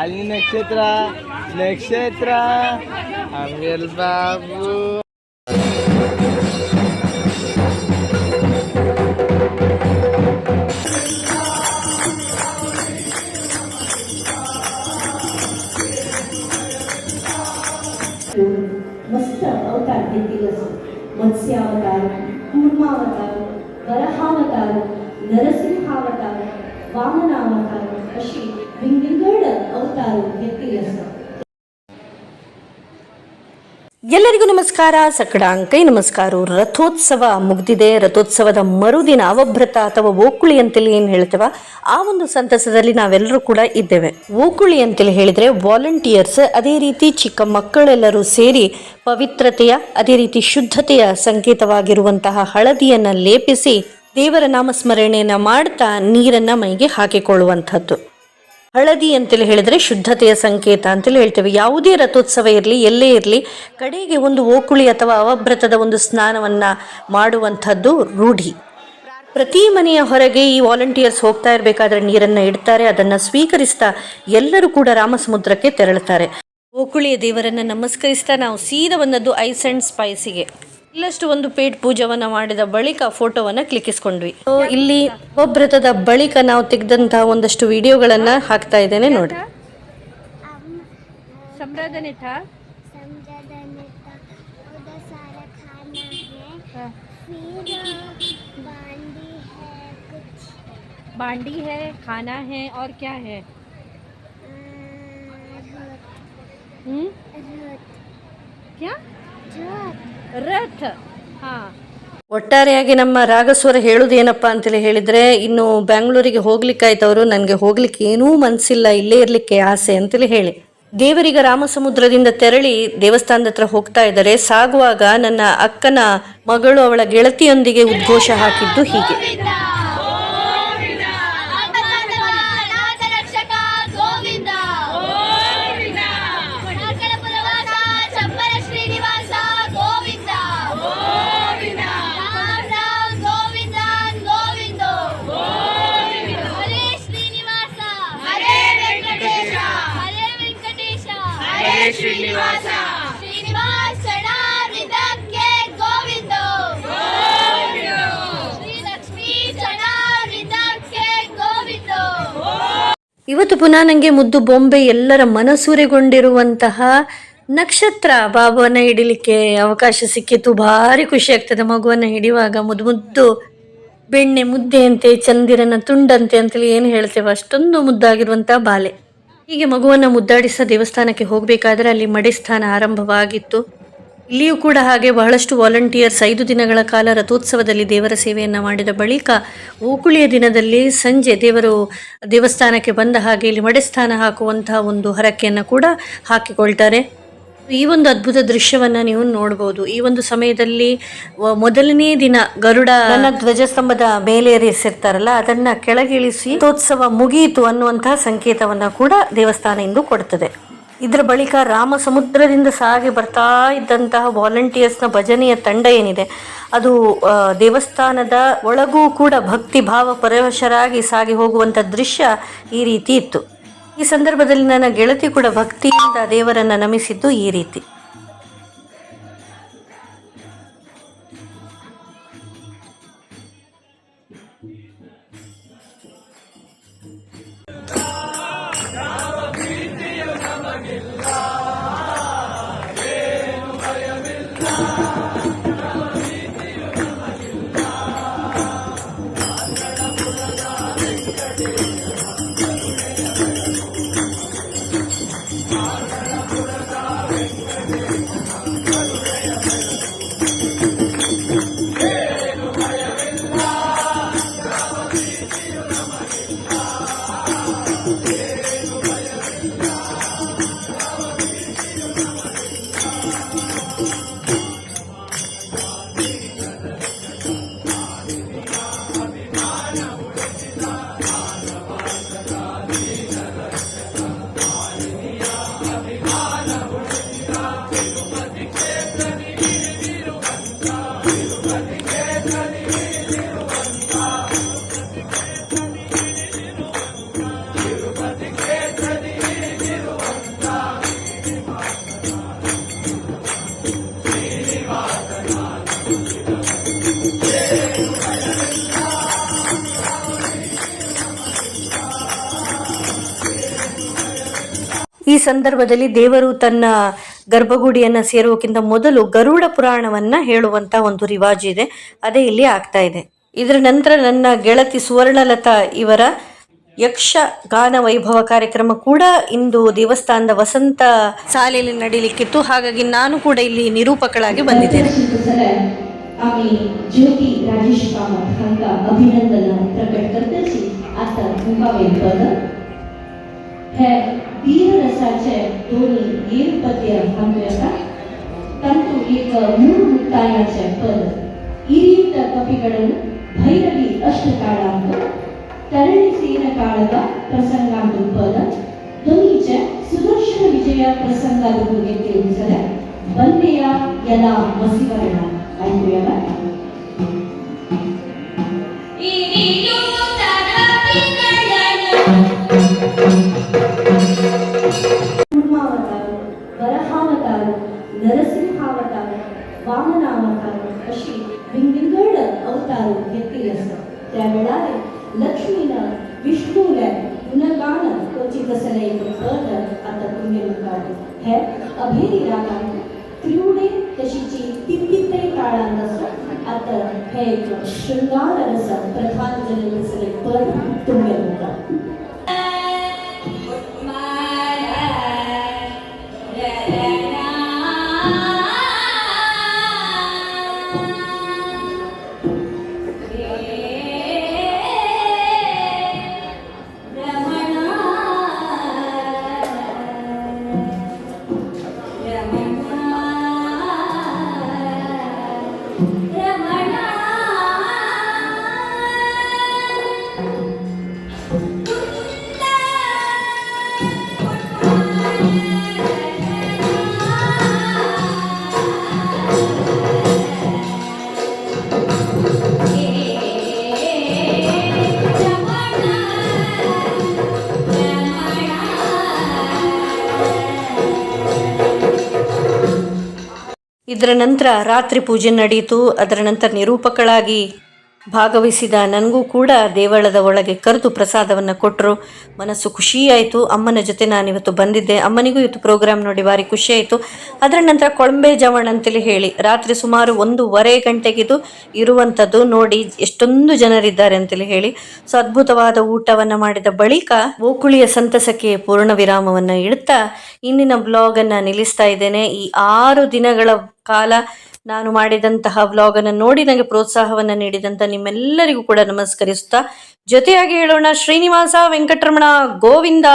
ಅಲ್ಲಿ ನಕ್ಷತ್ರ ನಕ್ಷತ್ರ ಆಮೇಲೆ ಬಾಬು मस्त अवतार घेतलेले असतो. मत्स्यावतार, कूर्मावतार, वराहावतार, नरसिंहावतार, वामनावतार अशी वेगवेगळे अवतार घेतलेले असतात. ಎಲ್ಲರಿಗೂ ನಮಸ್ಕಾರ. ಸಕಡಾಂಕೈ ನಮಸ್ಕಾರ. ರಥೋತ್ಸವ ಮುಗ್ದಿದೆ. ರಥೋತ್ಸವದ ಮರುದಿನ ಅವಭೃತ ಅಥವಾ ಓಕುಳಿ ಅಂತೇಳಿ ಏನು ಹೇಳ್ತೇವ, ಆ ಒಂದು ಸಂತಸದಲ್ಲಿ ನಾವೆಲ್ಲರೂ ಕೂಡ ಇದ್ದೇವೆ. ಓಕುಳಿ ಅಂತೇಳಿ ಹೇಳಿದ್ರೆ ವಾಲಂಟಿಯರ್ಸ್, ಅದೇ ರೀತಿ ಚಿಕ್ಕ ಮಕ್ಕಳೆಲ್ಲರೂ ಸೇರಿ ಪವಿತ್ರತೆಯ ಅದೇ ರೀತಿ ಶುದ್ಧತೆಯ ಸಂಕೇತವಾಗಿರುವಂತಹ ಹಳದಿಯನ್ನ ಲೇಪಿಸಿ ದೇವರ ನಾಮಸ್ಮರಣೆಯನ್ನ ಮಾಡ್ತಾ ನೀರನ್ನ ಮೈಗೆ ಹಾಕಿಕೊಳ್ಳುವಂಥದ್ದು. ಹಳದಿ ಅಂತೇಳಿ ಹೇಳಿದ್ರೆ ಶುದ್ಧತೆಯ ಸಂಕೇತ ಅಂತೇಳಿ ಹೇಳ್ತೇವೆ. ಯಾವುದೇ ರಥೋತ್ಸವ ಇರಲಿ, ಎಲ್ಲೇ ಇರಲಿ, ಕಡೆಗೆ ಒಂದು ಓಕುಳಿ ಅಥವಾ ಅವಭೃತದ ಒಂದು ಸ್ನಾನವನ್ನ ಮಾಡುವಂಥದ್ದು ರೂಢಿ. ಪ್ರತಿ ಮನೆಯ ಹೊರಗೆ ಈ ವಾಲಂಟಿಯರ್ಸ್ ಹೋಗ್ತಾ ಇರಬೇಕಾದ್ರೆ ನೀರನ್ನ ಇಡ್ತಾರೆ. ಅದನ್ನ ಸ್ವೀಕರಿಸ್ತಾ ಎಲ್ಲರೂ ಕೂಡ ರಾಮಸಮುದ್ರಕ್ಕೆ ತೆರಳುತ್ತಾರೆ. ಓಕುಳಿಯ ದೇವರನ್ನ ನಮಸ್ಕರಿಸ್ತಾ ನಾವು ಸೀದಾ ಬಂದದ್ದು ಐಸ್ ಅಂಡ್ ಸ್ಪೈಸಿಗೆ. ಇಲ್ಲಷ್ಟು ಒಂದು ಪೇಟ್ ಪೂಜವನ್ನ ಮಾಡಿದ ಬಳಿಕ ಫೋಟೋವನ್ನ ಕ್ಲಿಕ್ಕಿಸ್ಕೊಂಡ್ವಿ. ಇಲ್ಲಿ ಅವಭೃತದ ಬಳಿಕ ನಾವು ತೆಗೆದಂತಹ ಒಂದಷ್ಟು ವಿಡಿಯೋಗಳನ್ನ ಹಾಕ್ತಾ ಇದ್ದೇನೆ ನೋಡಿ. बांडी है, खाना है और क्या है? क्या? ರಥ. ಒಟ್ಟಾರೆಯಾಗಿ ನಮ್ಮ ರಾಗಸ್ವರ ಹೇಳುವುದೇನಪ್ಪ ಅಂತೇಳಿ ಹೇಳಿದ್ರೆ, ಇನ್ನು ಬ್ಯಾಂಗ್ಳೂರಿಗೆ ಹೋಗ್ಲಿಕ್ಕಾಯ್ತವರು, ನನಗೆ ಹೋಗ್ಲಿಕ್ಕೆ ಏನೂ ಮನಸ್ಸಿಲ್ಲ, ಇಲ್ಲೇ ಇರ್ಲಿಕ್ಕೆ ಆಸೆ ಅಂತೇಳಿ ಹೇಳಿ ದೇವರಿಗೆ ರಾಮಸಮುದ್ರದಿಂದ ತೆರಳಿ ದೇವಸ್ಥಾನದ ಹತ್ರ ಹೋಗ್ತಾ ಇದ್ದಾರೆ. ಸಾಗುವಾಗ ನನ್ನ ಅಕ್ಕನ ಮಗಳು ಅವಳ ಗೆಳತಿಯೊಂದಿಗೆ ಉದ್ಘೋಷ ಹಾಕಿದ್ದು ಹೀಗೆ. ಶ್ರೀನಿವಾಸ ಶ್ರೀನಿವಾಸ ಚರಣಾರ್ವಿಂದಕ್ಕೆ ಗೋವಿಂದ ಗೋವಿಂದ, ಶ್ರೀ ಲಕ್ಷ್ಮೀ ಚರಣಾರ್ವಿಂದಕ್ಕೆ ಗೋವಿಂದ. ಇವತ್ತು ಪುನಃ ನನಗೆ ಮುದ್ದು ಬೊಂಬೆ ಎಲ್ಲರ ಮನಸೂರೆಗೊಂಡಿರುವಂತಹ ನಕ್ಷತ್ರ ಬಾಬುವನ್ನ ಹಿಡಿಲಿಕ್ಕೆ ಅವಕಾಶ ಸಿಕ್ಕಿತು. ಭಾರಿ ಖುಷಿ ಆಗ್ತದೆ ಮಗುವನ್ನ ಹಿಡಿಯುವಾಗ. ಮುದ್ದು ಮುದ್ದು ಬೆಣ್ಣೆ ಮುದ್ದೆಯಂತೆ, ಚಂದಿರನ ತುಂಡಂತೆ ಅಂತೇಳಿ ಏನು ಹೇಳ್ತೇವೆ, ಅಷ್ಟೊಂದು ಮುದ್ದಾಗಿರುವಂತಹ ಬಾಲೆ. ಹೀಗೆ ಮಗುವನ್ನ ಮುದ್ದಾಡಿಸ ದೇವಸ್ಥಾನಕ್ಕೆ ಹೋಗಬೇಕಾದ್ರೆ ಅಲ್ಲಿ ಮಡಿಸ್ಥಾನ ಆರಂಭವಾಗಿತ್ತು. ಇಲ್ಲಿಯೂ ಕೂಡ ಹಾಗೆ ಬಹಳಷ್ಟು ವಾಲಂಟಿಯರ್ಸ್ 5 ದಿನಗಳ ಕಾಲ ರಥೋತ್ಸವದಲ್ಲಿ ದೇವರ ಸೇವೆಯನ್ನು ಮಾಡಿದ ಬಳಿಕ ಓಕುಳಿಯ ದಿನದಲ್ಲಿ ಸಂಜೆ ದೇವರು ದೇವಸ್ಥಾನಕ್ಕೆ ಬಂದ ಹಾಗೆ ಇಲ್ಲಿ ಮಡಿಸ್ಥಾನ ಹಾಕುವಂತಹ ಒಂದು ಹರಕೆಯನ್ನು ಕೂಡ ಹಾಕಿಕೊಳ್ತಾರೆ. ಈ ಒಂದು ಅದ್ಭುತ ದೃಶ್ಯವನ್ನ ನೀವು ನೋಡಬಹುದು. ಈ ಒಂದು ಸಮಯದಲ್ಲಿ ಮೊದಲನೇ ದಿನ ಗರುಡ ಧ್ವಜಸ್ತಂಭದ ಮೇಲೆ ಏರಿಸಿರ್ತಾರಲ್ಲ, ಅದನ್ನ ಕೆಳಗಿಳಿಸಿ ರಥೋತ್ಸವ ಮುಗಿಯಿತು ಅನ್ನುವಂತಹ ಸಂಕೇತವನ್ನ ಕೂಡ ದೇವಸ್ಥಾನ ಇಂದು ಕೊಡ್ತದೆ. ಇದರ ಬಳಿಕ ರಾಮ ಸಮುದ್ರದಿಂದ ಸಾಗಿ ಬರ್ತಾ ಇದ್ದಂತಹ ವಾಲಂಟಿಯರ್ಸ್ನ ಭಜನೆಯ ತಂಡ ಏನಿದೆ, ಅದು ದೇವಸ್ಥಾನದ ಒಳಗೂ ಕೂಡ ಭಕ್ತಿ ಭಾವ ಪರವಶರಾಗಿ ಸಾಗಿ ಹೋಗುವಂಥ ದೃಶ್ಯ ಈ ರೀತಿ ಇತ್ತು. ಈ ಸಂದರ್ಭದಲ್ಲಿ ನನ್ನ ಗೆಳತಿ ಕೂಡ ಭಕ್ತಿಯಿಂದ ದೇವರನ್ನ ನಮಿಸಿದ್ದು ಈ ರೀತಿ. ಈ ಸಂದರ್ಭದಲ್ಲಿ ದೇವರು ತನ್ನ ಗರ್ಭಗುಡಿಯನ್ನು ಸೇರುವಕ್ಕಿಂತ ಮೊದಲು ಗರುಡ ಪುರಾಣವನ್ನ ಹೇಳುವಂತ ಒಂದು ರಿವಾಜ್ ಇದೆ. ಅದೇ ಇಲ್ಲಿ ಆಗ್ತಾ ಇದೆ. ಇದರ ನಂತರ ನನ್ನ ಗೆಳತಿ ಸುವರ್ಣಲತಾ ಇವರ ಯಕ್ಷ ಗಾನ ವೈಭವ ಕಾರ್ಯಕ್ರಮ ಕೂಡ ಇಂದು ದೇವಸ್ಥಾನದ ವಸಂತ ಶಾಲೆಯಲ್ಲಿ ನಡೀಲಿಕ್ಕಿತ್ತು. ಹಾಗಾಗಿ ನಾನು ಕೂಡ ಇಲ್ಲಿ ನಿರೂಪಕಳಾಗಿ ಬಂದಿದ್ದೇನೆ. आम्ही ज्योती राजेश कामत हांका अभिनंदन प्रकट करतेची आता मुखावेल पद हे वीर रसाचे दोन्ही येल पद्य हांवें येता तातूंत एक मूळ मुक्तायाचे पद इरीत कपिकडन भैरवी अष्टकाळांत तरणी सेन काळग प्रसंगांत पद दोन्हीचे सुदर्शन विजय प्रसंगात घेतलेली जाल्यार बंदेय यदा वसिवर्ण ऐकूया. कूर्मावतार, वराहावतार, नरसिंहावतार, वामनावतार अशी वेगवेगळ अवतार घेतलेले असतात. त्यावेळार लक्ष्मीनं विष्णूला गुणगान क्वचित असलेले एक पद आता तुम्ही मुखार हे अभेरी रागात त्रिवडे तशीची तिप्पित्तै काळांत आसा. आता हे एक शृंगार रस प्रधान जलेले असलेले पद तुम्ही मुखार. ಇದರ ನಂತರ ರಾತ್ರಿ ಪೂಜೆ ನಡೆಯಿತು. ಅದರ ನಂತರ ನಿರೂಪಕಳಾಗಿ ಭಾಗವಹಿಸಿದ ನನಗೂ ಕೂಡ ದೇವಳದ ಒಳಗೆ ಕರೆದು ಪ್ರಸಾದವನ್ನು ಕೊಟ್ಟರು. ಮನಸ್ಸು ಖುಷಿಯಾಯಿತು. ಅಮ್ಮನ ಜೊತೆ ನಾನಿವತ್ತು ಬಂದಿದ್ದೆ. ಅಮ್ಮನಿಗೂ ಇವತ್ತು ಪ್ರೋಗ್ರಾಮ್ ನೋಡಿ ಭಾರಿ ಖುಷಿಯಾಯಿತು. ಅದರ ನಂತರ ಕೊಳಂಬೆ ಜವಣ ಅಂತೇಳಿ ಹೇಳಿ ರಾತ್ರಿ ಸುಮಾರು 1:30 ಗಂಟೆಗಿದು ಇರುವಂಥದ್ದು. ನೋಡಿ ಎಷ್ಟೊಂದು ಜನರಿದ್ದಾರೆ ಅಂತೇಳಿ ಹೇಳಿ. ಸೊ ಅದ್ಭುತವಾದ ಊಟವನ್ನು ಮಾಡಿದ ಬಳಿಕ ಓಕುಳಿಯ ಸಂತಸಕ್ಕೆ ಪೂರ್ಣ ವಿರಾಮವನ್ನು ಇಡ್ತಾ ಇಂದಿನ ಬ್ಲಾಗನ್ನು ನಿಲ್ಲಿಸ್ತಾ ಇದ್ದೇನೆ. ಈ 6 ದಿನಗಳ ಕಾಲ ನಾನು ಮಾಡಿದಂತಹ ವ್ಲಾಗನ್ನು ನೋಡಿ ನನಗೆ ಪ್ರೋತ್ಸಾಹವನ್ನು ನೀಡಿದಂಥ ನಿಮ್ಮೆಲ್ಲರಿಗೂ ಕೂಡ ನಮಸ್ಕರಿಸುತ್ತಾ ಜೊತೆಯಾಗಿ ಹೇಳೋಣ ಶ್ರೀನಿವಾಸ ವೆಂಕಟರಮಣ ಗೋವಿಂದ.